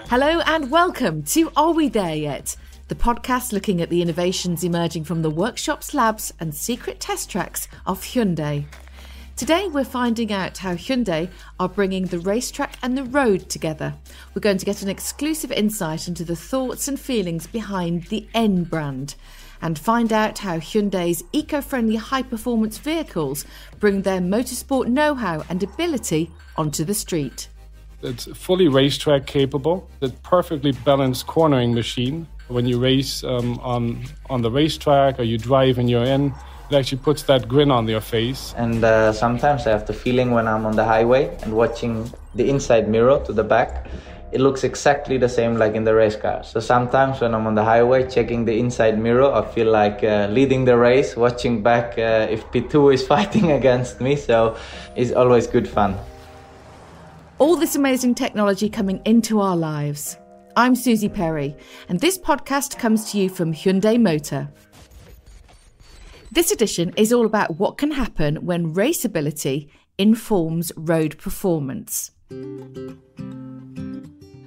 Hello and welcome to Are We There Yet? The podcast looking at the innovations emerging from the workshops, labs and secret test tracks of Hyundai. Today we're finding out how Hyundai are bringing the racetrack and the road together. We're going to get an exclusive insight into the thoughts and feelings behind the N brand and find out how Hyundai's eco-friendly high-performance vehicles bring their motorsport know-how and ability onto the street. It's fully racetrack capable. It's a perfectly balanced cornering machine. When you race on the racetrack or you drive in your N, it actually puts that grin on your face. And sometimes I have the feeling when I'm on the highway and watching the inside mirror to the back, it looks exactly the same like in the race car. So sometimes when I'm on the highway checking the inside mirror, I feel like leading the race, watching back if P2 is fighting against me. So it's always good fun. All this amazing technology coming into our lives. I'm Suzi Perry, and this podcast comes to you from Hyundai Motor. This edition is all about what can happen when raceability informs road performance.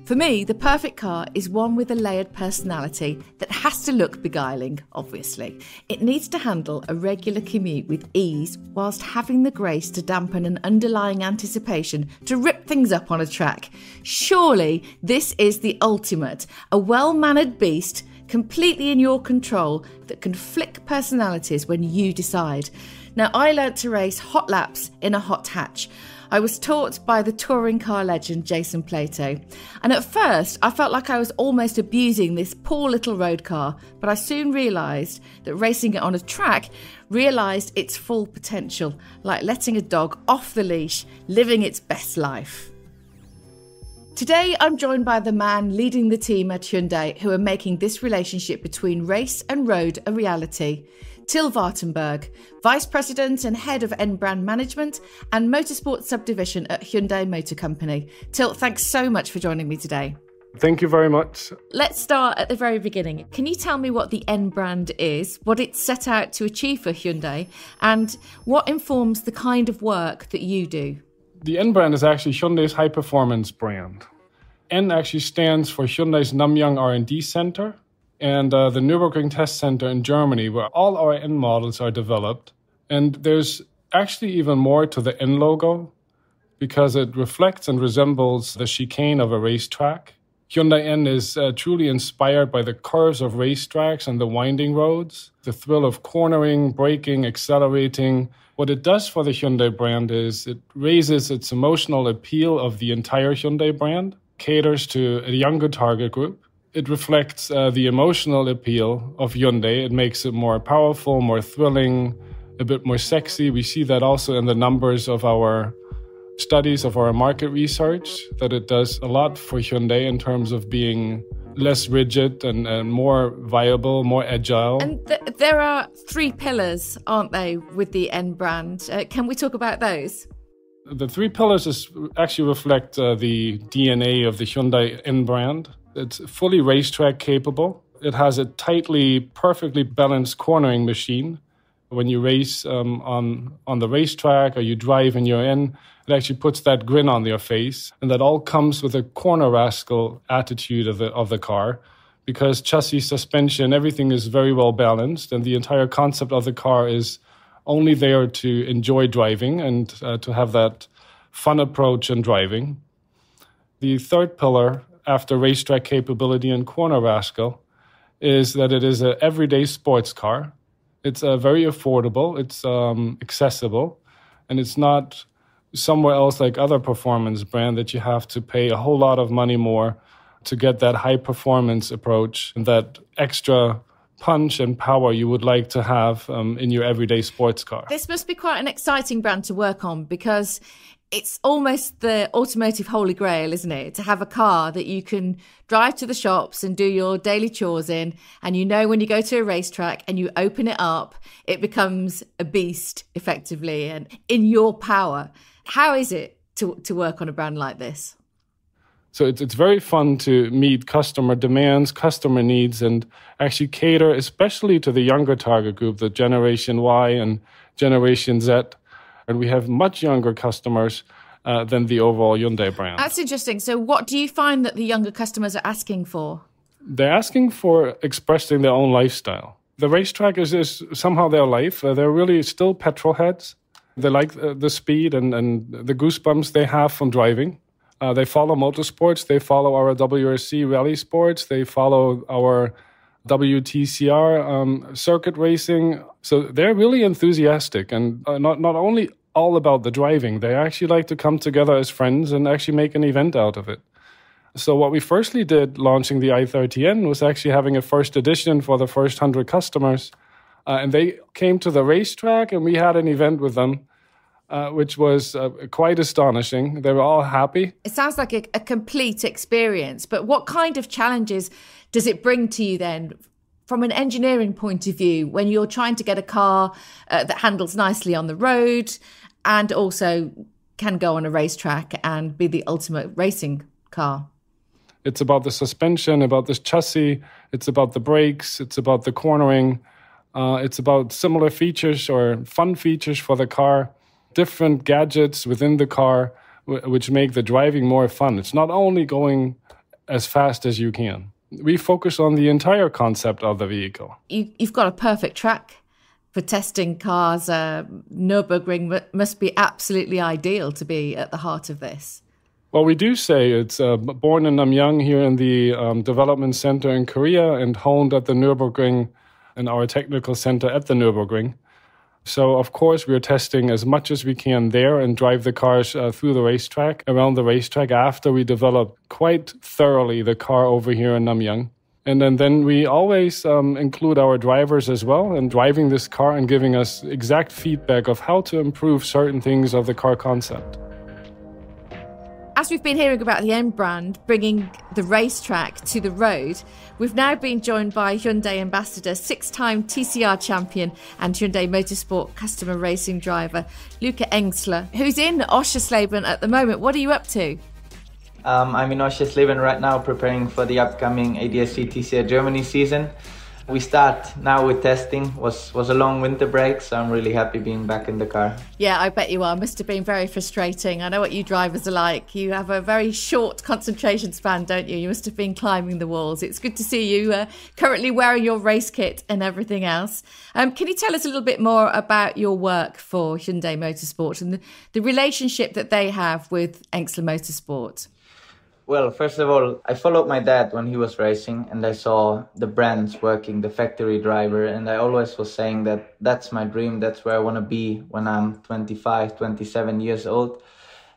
For me, the perfect car is one with a layered personality that has to look beguiling, obviously. It needs to handle a regular commute with ease whilst having the grace to dampen an underlying anticipation to rip things up on a track. Surely this is the ultimate, a well-mannered beast completely in your control that can flick personalities when you decide. Now, I learnt to race hot laps in a hot hatch. I was taught by the touring car legend Jason Plato. And at first, I felt like I was almost abusing this poor little road car, but I soon realised that racing it on a track realised its full potential, like letting a dog off the leash, living its best life. Today, I'm joined by the man leading the team at Hyundai who are making this relationship between race and road a reality. Till Wartenberg, Vice President and Head of N Brand Management and Motorsport Sub-division at Hyundai Motor Company. Till, thanks so much for joining me today. Thank you very much. Let's start at the very beginning. Can you tell me what the N brand is, what it's set out to achieve for Hyundai, and what informs the kind of work that you do? The N brand is actually Hyundai's high-performance brand. N actually stands for Hyundai's Namyang R&D Center and the Nürburgring Test Center in Germany, where all our N models are developed. And there's actually even more to the N logo because it reflects and resembles the chicane of a racetrack. Hyundai N is truly inspired by the curves of racetracks and the winding roads, the thrill of cornering, braking, accelerating. What it does for the Hyundai brand is it raises its emotional appeal of the entire Hyundai brand, caters to a younger target group. It reflects the emotional appeal of Hyundai. It makes it more powerful, more thrilling, a bit more sexy. We see that also in the numbers of our studies, of our market research, that it does a lot for Hyundai in terms of being less rigid and more viable, more agile. And there are three pillars, aren't they, with the N brand? Can we talk about those? The three pillars actually reflect the DNA of the Hyundai N brand. It's fully racetrack capable. It has a perfectly balanced cornering machine. When you race on the racetrack or you drive in your N, it actually puts that grin on your face. And that all comes with a corner rascal attitude of the car, because chassis, suspension, everything is very well balanced. And the entire concept of the car is only there to enjoy driving and to have that fun approach in driving. The third pillar, after racetrack capability and corner rascal, is that it is an everyday sports car. It's very affordable, it's accessible, and it's not somewhere else like other performance brand that you have to pay a whole lot of money more to get that high performance approach and that extra punch and power you would like to have in your everyday sports car. This must be quite an exciting brand to work on because it's almost the automotive holy grail, isn't it? To have a car that you can drive to the shops and do your daily chores in, and you know when you go to a racetrack and you open it up, it becomes a beast effectively and in your power. How is it to work on a brand like this? So it's very fun to meet customer demands, customer needs, and actually cater especially to the younger target group, the Generation Y and Generation Z. And we have much younger customers than the overall Hyundai brand. That's interesting. So what do you find that the younger customers are asking for? They're asking for expressing their own lifestyle. The racetrack is somehow their life. They're really still petrol heads. They like the speed and the goosebumps they have from driving. They follow motorsports. They follow our WRC rally sports. They follow our WTCR circuit racing. So they're really enthusiastic and not only all about the driving. They actually like to come together as friends and actually make an event out of it. So what we firstly did launching the i30N was actually having a first edition for the first 100 customers. And they came to the racetrack and we had an event with them, which was quite astonishing. They were all happy. It sounds like a complete experience, but what kind of challenges does it bring to you then from an engineering point of view when you're trying to get a car that handles nicely on the road and also can go on a racetrack and be the ultimate racing car? It's about the suspension, about the chassis, it's about the brakes, it's about the cornering, it's about similar features or fun features for the car, different gadgets within the car which make the driving more fun. It's not only going as fast as you can. We focus on the entire concept of the vehicle. You've got a perfect track for testing cars. Nürburgring must be absolutely ideal to be at the heart of this. Well, we do say it's born in Namyang here in the development center in Korea and honed at the Nürburgring in our technical center at the Nürburgring. So, of course, we're testing as much as we can there and drive the cars through the racetrack, around the racetrack after we develop quite thoroughly the car over here in Namyang. And then we always include our drivers as well in driving this car and giving us exact feedback of how to improve certain things of the car concept. As we've been hearing about the N brand bringing the racetrack to the road, we've now been joined by Hyundai ambassador, 6-time TCR champion and Hyundai Motorsport Customer Racing driver, Luca Engstler, who's in Oschersleben at the moment. What are you up to? I'm in Oschersleben right now preparing for the upcoming ADSC TCR Germany season. We start now with testing. Was a long winter break, so I'm really happy being back in the car. Yeah, I bet you are. Must have been very frustrating. I know what you drivers are like. You have a very short concentration span, don't you? You must have been climbing the walls. It's good to see you currently wearing your race kit and everything else. Can you tell us a little bit more about your work for Hyundai Motorsport and the relationship that they have with Engsla Motorsport? Well, first of all, I followed my dad when he was racing and I saw the brands working, the factory driver, and I always was saying that that's my dream, that's where I want to be when I'm 25, 27 years old.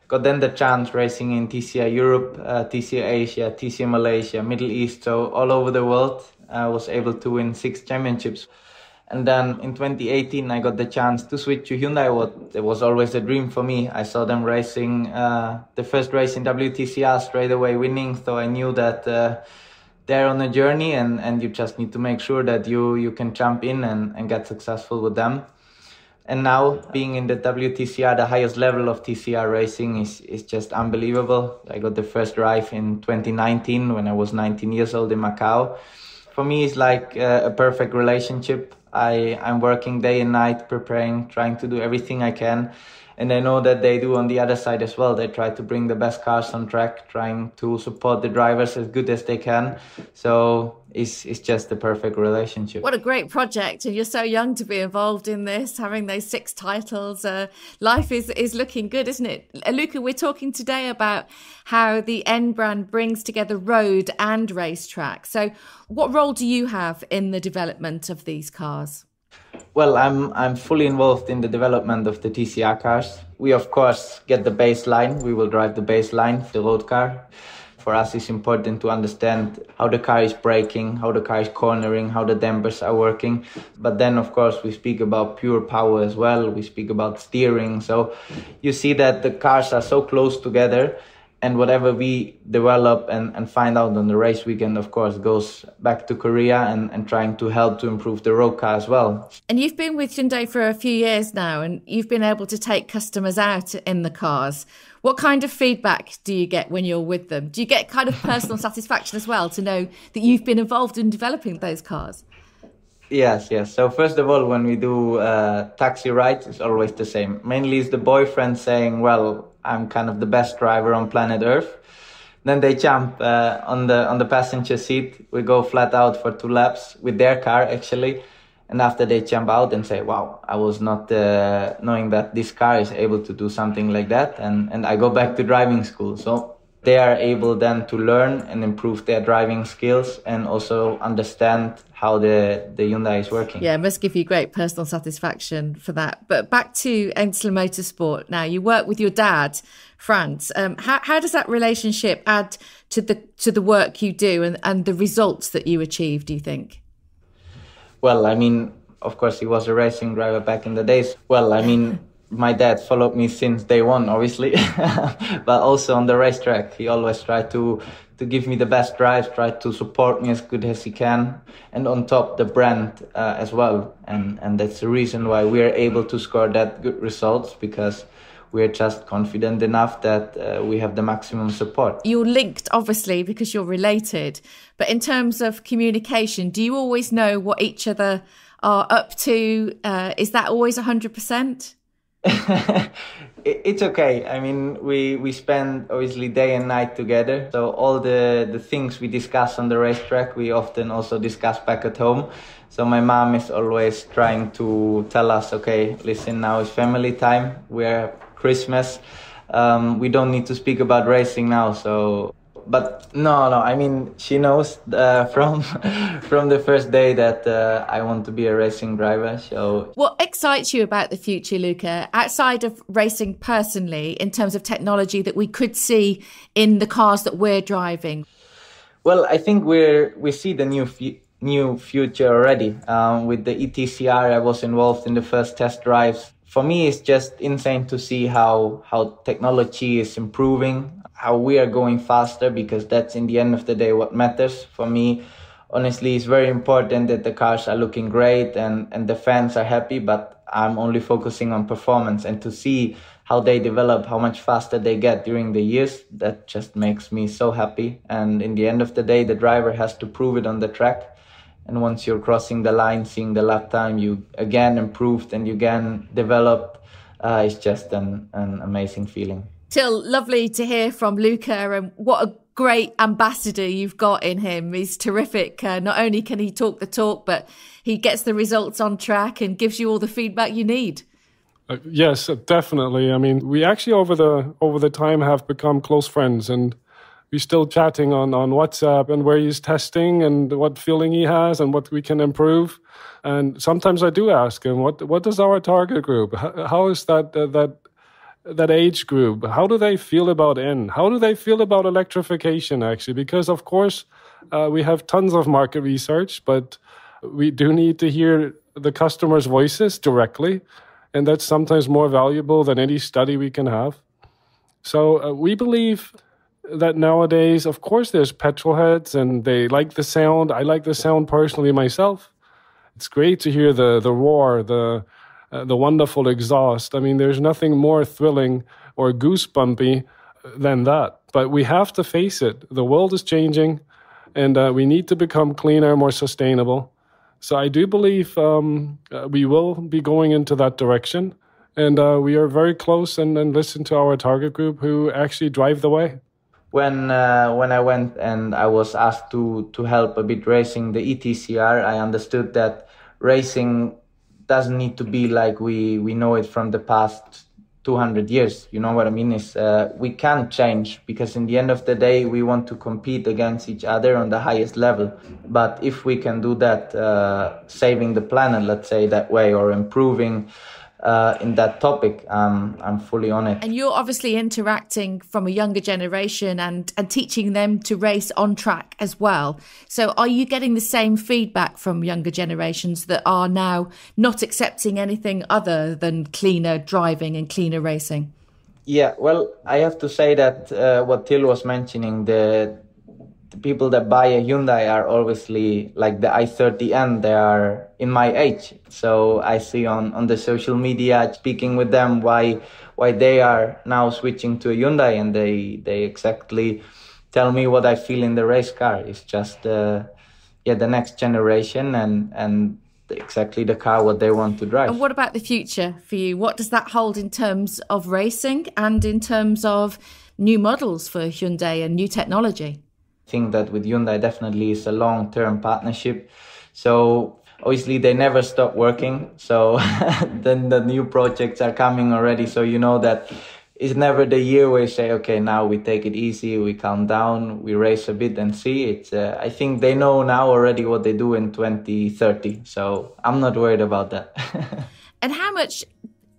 Got then the chance racing in TCR Europe, TCR Asia, TCR Malaysia, Middle East, so all over the world. I was able to win 6 championships. And then in 2018, I got the chance to switch to Hyundai. It was always a dream for me. I saw them racing the first race in WTCR straight away winning. So I knew that they're on a journey and you just need to make sure that you can jump in and get successful with them. And now being in the WTCR, the highest level of TCR racing is just unbelievable. I got the first drive in 2019 when I was 19 years old in Macau. For me, it's like a perfect relationship. I'm working day and night, preparing, trying to do everything I can. And I know that they do on the other side as well. They try to bring the best cars on track, trying to support the drivers as good as they can. So it's just the perfect relationship. What a great project. And you're so young to be involved in this, having those 6 titles. Life is looking good, isn't it? Luca, we're talking today about how the N brand brings together road and racetrack. So what role do you have in the development of these cars? Well, I'm fully involved in the development of the TCR cars. We, of course, get the baseline. We will drive the baseline, the road car. For us, it's important to understand how the car is braking, how the car is cornering, how the dampers are working. But then, of course, we speak about pure power as well. We speak about steering. So you see that the cars are so close together. And whatever we develop and find out on the race weekend, of course, goes back to Korea and trying to help to improve the road car as well. And you've been with Hyundai for a few years now, and you've been able to take customers out in the cars. What kind of feedback do you get when you're with them? Do you get kind of personal satisfaction as well to know that you've been involved in developing those cars? Yes. So first of all, when we do taxi rides, it's always the same. Mainly it's the boyfriend saying, well, I'm kind of the best driver on planet Earth. Then they jump on the passenger seat. We go flat out for 2 laps with their car, actually. And after they jump out and say, wow, I was not knowing that this car is able to do something like that. And I go back to driving school. So they are able then to learn and improve their driving skills and also understand how the Hyundai is working. Yeah, it must give you great personal satisfaction for that. But back to Engsla Motorsport now. You work with your dad, Franz. How does that relationship add to the work you do and the results that you achieve, do you think? Well, I mean, of course, he was a racing driver back in the days. Well, I mean, my dad followed me since day one, obviously, but also on the racetrack. He always tried to give me the best drives, tried to support me as good as he can. And on top, the brand as well. And that's the reason why we are able to score that good results, because we're just confident enough that we have the maximum support. You're linked, obviously, because you're related. But in terms of communication, do you always know what each other are up to? Is that always 100%? It's okay. I mean, we spend obviously day and night together. So all the things we discuss on the racetrack, we often also discuss back at home. So my mom is always trying to tell us, okay, listen, now is family time. We're Christmas. We don't need to speak about racing now. So, but no, I mean, she knows from the first day that I want to be a racing driver. So, what excites you about the future, Luca, outside of racing personally, in terms of technology that we could see in the cars that we're driving? Well, I think we see the new future already. With the ETCR, I was involved in the first test drives. For me, it's just insane to see how technology is improving, how we are going faster, because that's in the end of the day what matters. For me, honestly, it's very important that the cars are looking great and the fans are happy, but I'm only focusing on performance, and to see how they develop, how much faster they get during the years, that just makes me so happy. And in the end of the day, the driver has to prove it on the track. And once you're crossing the line, seeing the lap time, you again improved and you again developed. It's just an amazing feeling. Till, lovely to hear from Luca, and what a great ambassador you've got in him. He's terrific. Not only can he talk the talk, but he gets the results on track and gives you all the feedback you need. Yes, definitely. I mean, we actually over the time have become close friends, and we're still chatting on WhatsApp and where he's testing and what feeling he has and what we can improve. And sometimes I do ask him, what does our target group? How is that age group? How do they feel about N? How do they feel about electrification, actually? Because, of course, we have tons of market research, but we do need to hear the customers' voices directly. And that's sometimes more valuable than any study we can have. So we believe that nowadays, of course, there's petrol heads and they like the sound. I like the sound personally myself. It's great to hear the roar, the wonderful exhaust. I mean, there's nothing more thrilling or goosebumpy than that. But we have to face it. The world is changing, and we need to become cleaner, more sustainable. So I do believe we will be going into that direction. And we are very close and listen to our target group who actually drive the way. When I went and I was asked to help a bit racing the ETCR, I understood that racing doesn't need to be like we know it from the past 200 years. You know what I mean? We can change, because in the end of the day, we want to compete against each other on the highest level. But if we can do that, saving the planet, let's say that way, or improving in that topic, I'm fully on it. And you're obviously interacting from a younger generation and teaching them to race on track as well. So are you getting the same feedback from younger generations that are now not accepting anything other than cleaner driving and cleaner racing? Yeah, well, I have to say that what Till was mentioning, the people that buy a Hyundai are obviously like the i30N, they are in my age. So I see on the social media, speaking with them, why they are now switching to a Hyundai, and they exactly tell me what I feel in the race car. It's just the next generation, and exactly the car what they want to drive. And what about the future for you? What does that hold in terms of racing and in terms of new models for Hyundai and new technology? I think that with Hyundai definitely is a long-term partnership. So obviously they never stop working. So then the new projects are coming already. So you know that it's never the year where you say, okay, now we take it easy, we calm down, we race a bit and see. It's I think they know now already what they do in 2030. So I'm not worried about that. And how much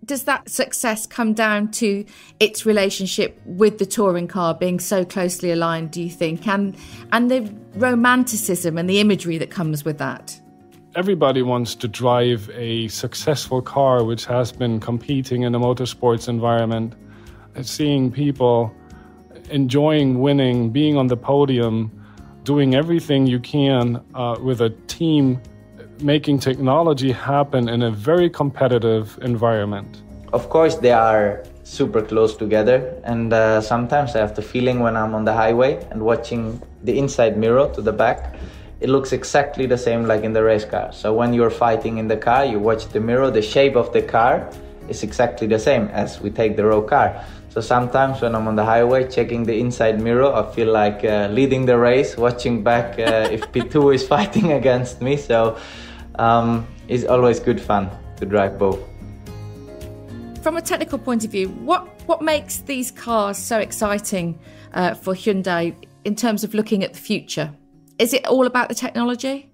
does that success come down to its relationship with the touring car being so closely aligned, do you think? And the romanticism and the imagery that comes with that? Everybody wants to drive a successful car which has been competing in a motorsports environment. Seeing people enjoying winning, being on the podium, doing everything you can with a team, making technology happen in a very competitive environment. Of course, they are super close together, and sometimes I have the feeling when I'm on the highway and watching the inside mirror to the back, it looks exactly the same like in the race car. So when you're fighting in the car, you watch the mirror, the shape of the car is exactly the same as we take the raw car. So sometimes when I'm on the highway checking the inside mirror, I feel like leading the race, watching back if P2 is fighting against me. So it's always good fun to drive both. From a technical point of view, what makes these cars so exciting for Hyundai in terms of looking at the future? Is it all about the technology?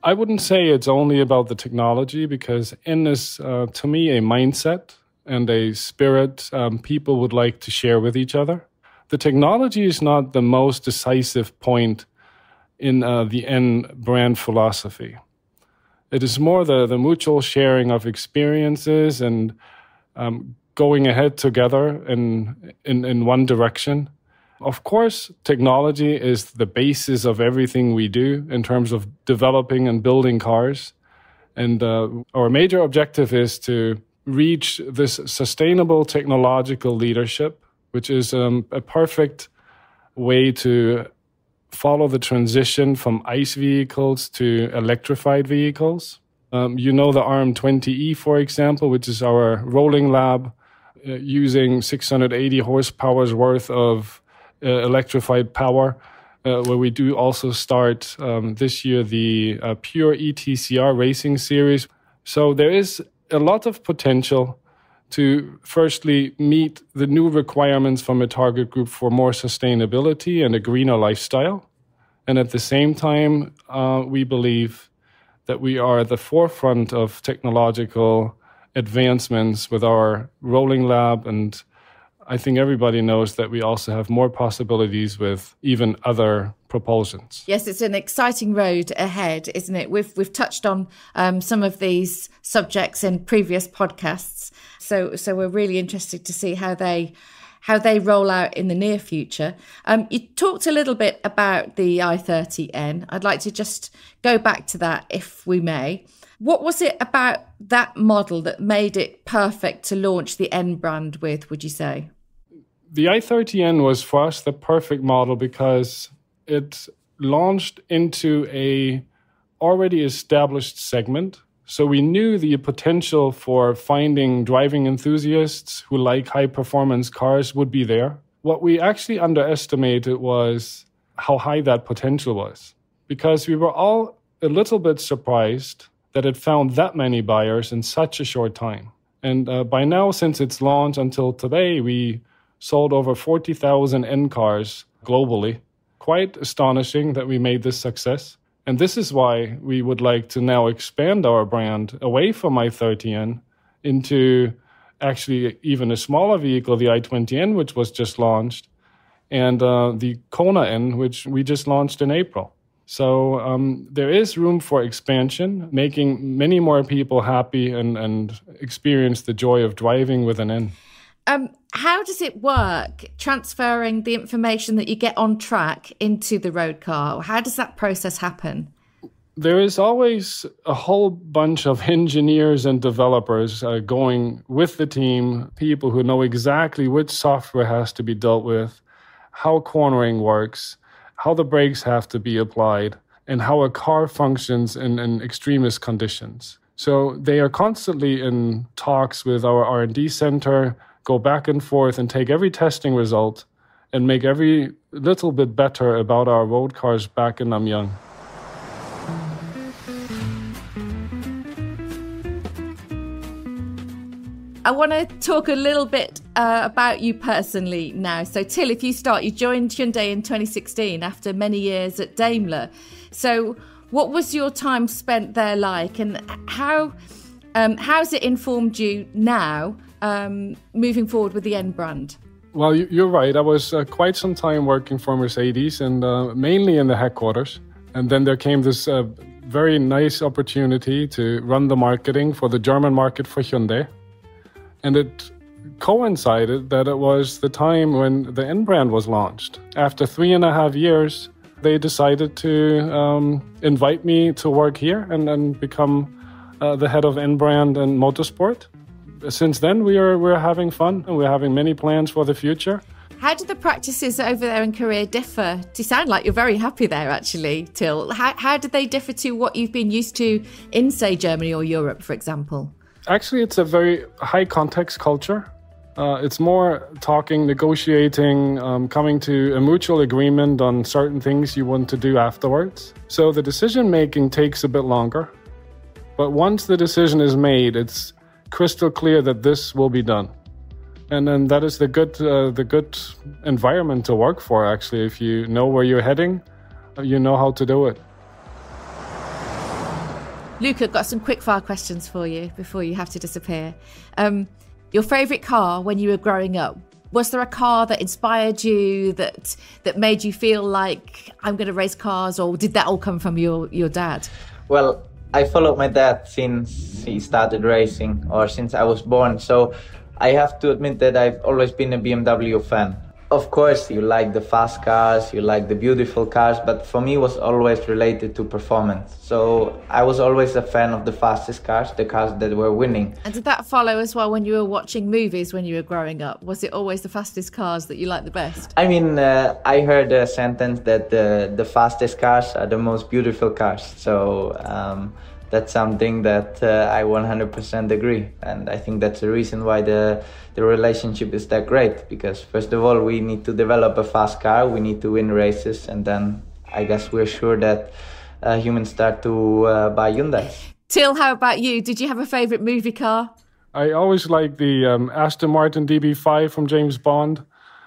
I wouldn't say it's only about the technology, because N is, to me, a mindset and a spirit people would like to share with each other. The technology is not the most decisive point in the N brand philosophy. It is more the mutual sharing of experiences and going ahead together in one direction. Of course, technology is the basis of everything we do in terms of developing and building cars. And our major objective is to reach this sustainable technological leadership, which is a perfect way to follow the transition from ICE vehicles to electrified vehicles. You know the RM20E, for example, which is our rolling lab using 680 horsepower's worth of electrified power, where we do also start this year the pure ETCR racing series. So there is a lot of potential to firstly meet the new requirements from a target group for more sustainability and a greener lifestyle. And at the same time, we believe that we are at the forefront of technological advancements with our rolling lab, and I think everybody knows that we also have more possibilities with even other propulsions. Yes, it's an exciting road ahead, isn't it? We've touched on some of these subjects in previous podcasts, so we're really interested to see how they roll out in the near future. You talked a little bit about the i30N. I'd like to just go back to that, if we may. What was it about that model that made it perfect to launch the N brand with, would you say? The i30N was for us the perfect model because it launched into a already established segment. So we knew the potential for finding driving enthusiasts who like high-performance cars would be there. What we actually underestimated was how high that potential was, because we were all a little bit surprised that it found that many buyers in such a short time. And by now, since its launch until today, we sold over 40,000 N cars globally. Quite astonishing that we made this success. And this is why we would like to now expand our brand away from i30N into actually even a smaller vehicle, the i20N, which was just launched, and the Kona N, which we just launched in April. So there is room for expansion, making many more people happy and experience the joy of driving with an N. How does it work, transferring the information that you get on track into the road car? How does that process happen? There is always a whole bunch of engineers and developers going with the team, people who know exactly which software has to be dealt with, how cornering works, how the brakes have to be applied. and how a car functions in extremist conditions. So they are constantly in talks with our R&D center, go back and forth and take every testing result and make every little bit better about our road cars back in Namyang. I want to talk a little bit about you personally now. So Till, if you start, you joined Hyundai in 2016 after many years at Daimler. So what was your time spent there like, and how's it informed you now moving forward with the N brand? Well, you're right. I was quite some time working for Mercedes and mainly in the headquarters. And then there came this very nice opportunity to run the marketing for the German market for Hyundai. And it coincided that it was the time when the N brand was launched. After 3.5 years, they decided to invite me to work here and become the head of N brand and motorsport. Since then, we're having fun and we're having many plans for the future. How do the practices over there in Korea differ? You sound like you're very happy there, actually, Till. How do they differ to what you've been used to in, say, Germany or Europe, for example? Actually, it's a very high context culture. It's more talking, negotiating, coming to a mutual agreement on certain things you want to do afterwards. So the decision making takes a bit longer. But once the decision is made, it's crystal clear that this will be done. And then that is the good environment to work for, actually. If you know where you're heading, you know how to do it. Luca, I've got some quick-fire questions for you before you have to disappear. Your favourite car when you were growing up, was there a car that inspired you, that made you feel like, I'm going to race cars, or did that all come from your dad? Well, I followed my dad since he started racing, or since I was born, so I have to admit that I've always been a BMW fan. Of course, you like the fast cars, you like the beautiful cars, but for me it was always related to performance. So I was always a fan of the fastest cars, the cars that were winning. And did that follow as well when you were watching movies when you were growing up? Was it always the fastest cars that you liked the best? I mean, I heard a sentence that the fastest cars are the most beautiful cars. So that's something that I 100% agree. And I think that's the reason why the relationship is that great. Because first of all, we need to develop a fast car, we need to win races, and then I guess we're sure that humans start to buy Hyundais. Till, how about you? Did you have a favourite movie car? I always like the Aston Martin DB5 from James Bond.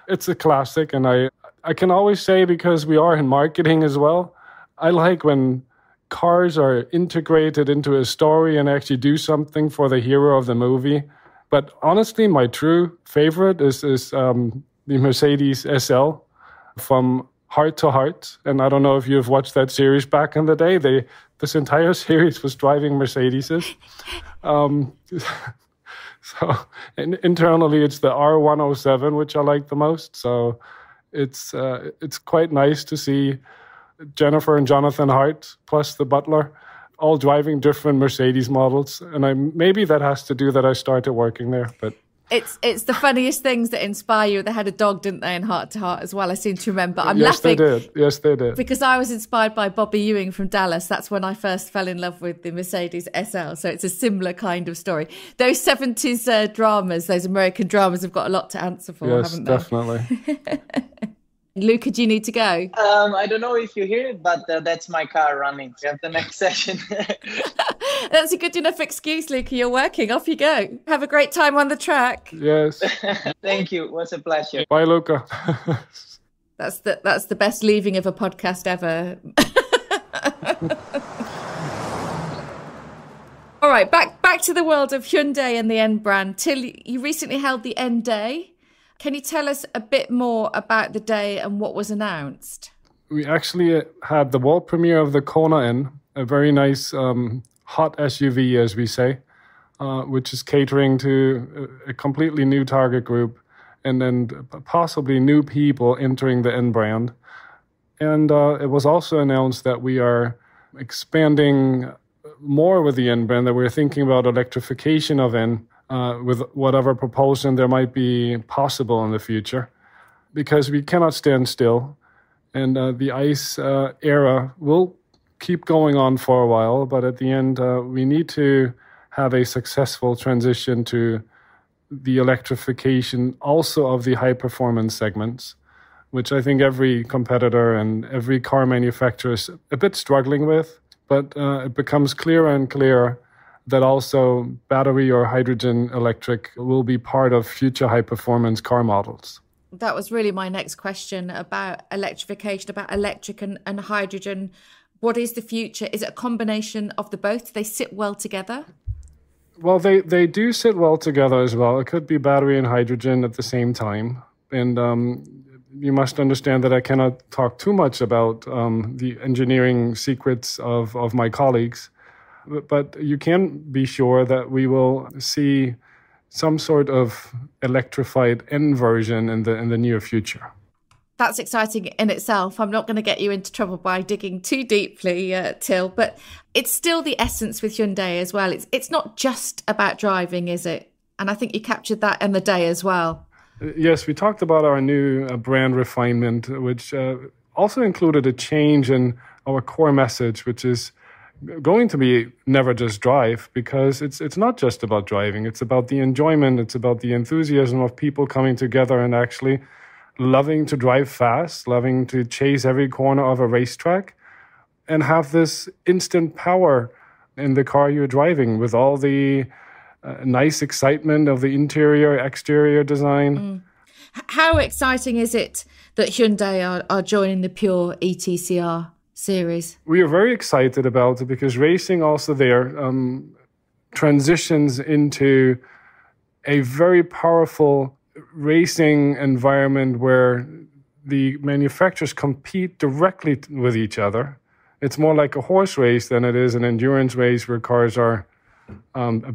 It's a classic, and I can always say, because we are in marketing as well, I like when cars are integrated into a story and actually do something for the hero of the movie. But honestly, my true favorite is the Mercedes SL from Heart to Heart. And I don't know if you've watched that series back in the day. This entire series was driving Mercedeses. So internally, it's the R107, which I like the most. So it's quite nice to see Jennifer and Jonathan Hart, plus the butler, all driving different Mercedes models. And maybe that has to do that I started working there. But it's the funniest things that inspire you. They had a dog, didn't they, in Heart to Heart as well, I seem to remember. I'm laughing. Yes, they did. Because I was inspired by Bobby Ewing from Dallas. That's when I first fell in love with the Mercedes SL. So it's a similar kind of story. Those 70s dramas, those American dramas, have got a lot to answer for, haven't they? Yes, definitely. Luca, do you need to go? I don't know if you hear it, but that's my car running. We have the next session. That's a good enough excuse, Luca. You're working. Off you go. Have a great time on the track. Yes. Thank you. It was a pleasure. Bye, Luca. That's the best leaving of a podcast ever. All right, back to the world of Hyundai and the N brand. Till, you recently held the N Day. Can you tell us a bit more about the day and what was announced? We actually had the world premiere of the Kona N, a very nice hot SUV, as we say, which is catering to a completely new target group and then possibly new people entering the N brand. And it was also announced that we are expanding more with the N brand, that we're thinking about electrification of N, with whatever propulsion there might be possible in the future, because we cannot stand still. And the ICE era will keep going on for a while, but at the end, we need to have a successful transition to the electrification also of the high-performance segments, which I think every competitor and every car manufacturer is a bit struggling with. But it becomes clearer and clearer that also battery or hydrogen electric will be part of future high-performance car models. That was really my next question about electrification, about electric and hydrogen. What is the future? Is it a combination of the both? Do they sit well together? Well, they do sit well together as well. It could be battery and hydrogen at the same time. And you must understand that I cannot talk too much about the engineering secrets of my colleagues. But you can be sure that we will see some sort of electrified N version in the near future. That's exciting in itself. I'm not going to get you into trouble by digging too deeply, Till, but it's still the essence with Hyundai as well. It's not just about driving, is it? And I think you captured that in the day as well. Yes, we talked about our new brand refinement, which also included a change in our core message, which is going to be never just drive, because it's not just about driving. It's about the enjoyment. It's about the enthusiasm of people coming together and actually loving to drive fast, loving to chase every corner of a racetrack, and have this instant power in the car you're driving with all the nice excitement of the interior, exterior design. How exciting is it that Hyundai are joining the Pure ETCR series? We are very excited about it because racing also there transitions into a very powerful racing environment where the manufacturers compete directly with each other. It's more like a horse race than it is an endurance race where cars are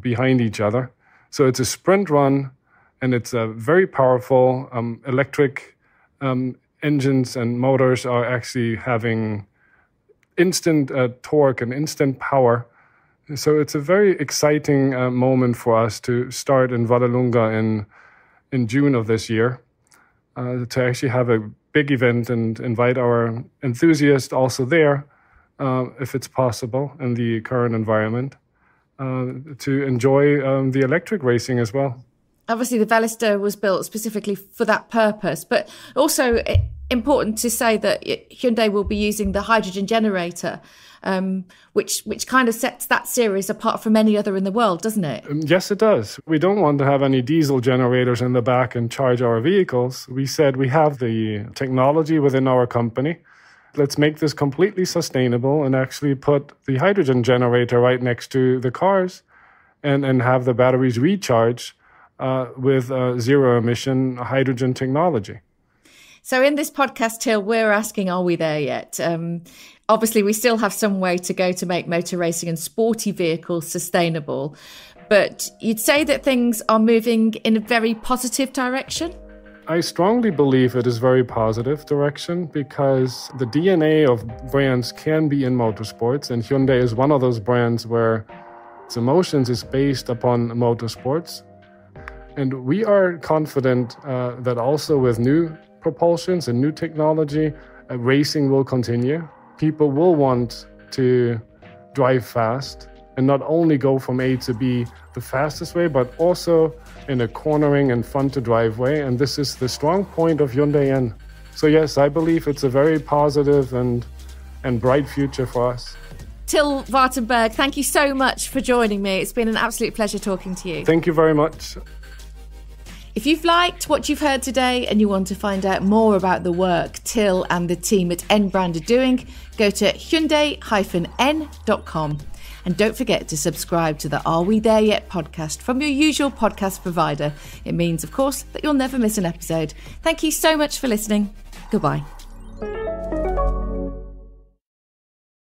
behind each other. So it's a sprint run, and it's a very powerful electric engines and motors are actually having instant torque and instant power. So it's a very exciting moment for us to start in Vallelunga in June of this year, to actually have a big event and invite our enthusiasts also there, if it's possible in the current environment, to enjoy the electric racing as well. Obviously, the Veloster was built specifically for that purpose, but also important to say that Hyundai will be using the hydrogen generator, which kind of sets that series apart from any other in the world, doesn't it? Yes, it does. We don't want to have any diesel generators in the back and charge our vehicles. We said we have the technology within our company. Let's make this completely sustainable and actually put the hydrogen generator right next to the cars and have the batteries recharge with zero-emission hydrogen technology. So in this podcast, Till, we're asking, are we there yet? Obviously, we still have some way to go to make motor racing and sporty vehicles sustainable. But you'd say that things are moving in a very positive direction? I strongly believe it is very positive direction because the DNA of brands can be in motorsports, and Hyundai is one of those brands where its emotions is based upon motorsports. And we are confident that also with new propulsions and new technology, racing will continue. People will want to drive fast and not only go from A to B the fastest way, but also in a cornering and fun to drive way. And this is the strong point of Hyundai N. So yes, I believe it's a very positive and bright future for us. Till Wartenberg, thank you so much for joining me. It's been an absolute pleasure talking to you. Thank you very much. If you've liked what you've heard today and you want to find out more about the work Till and the team at N Brand are doing, go to Hyundai-N.com. And don't forget to subscribe to the Are We There Yet podcast from your usual podcast provider. It means, of course, that you'll never miss an episode. Thank you so much for listening. Goodbye.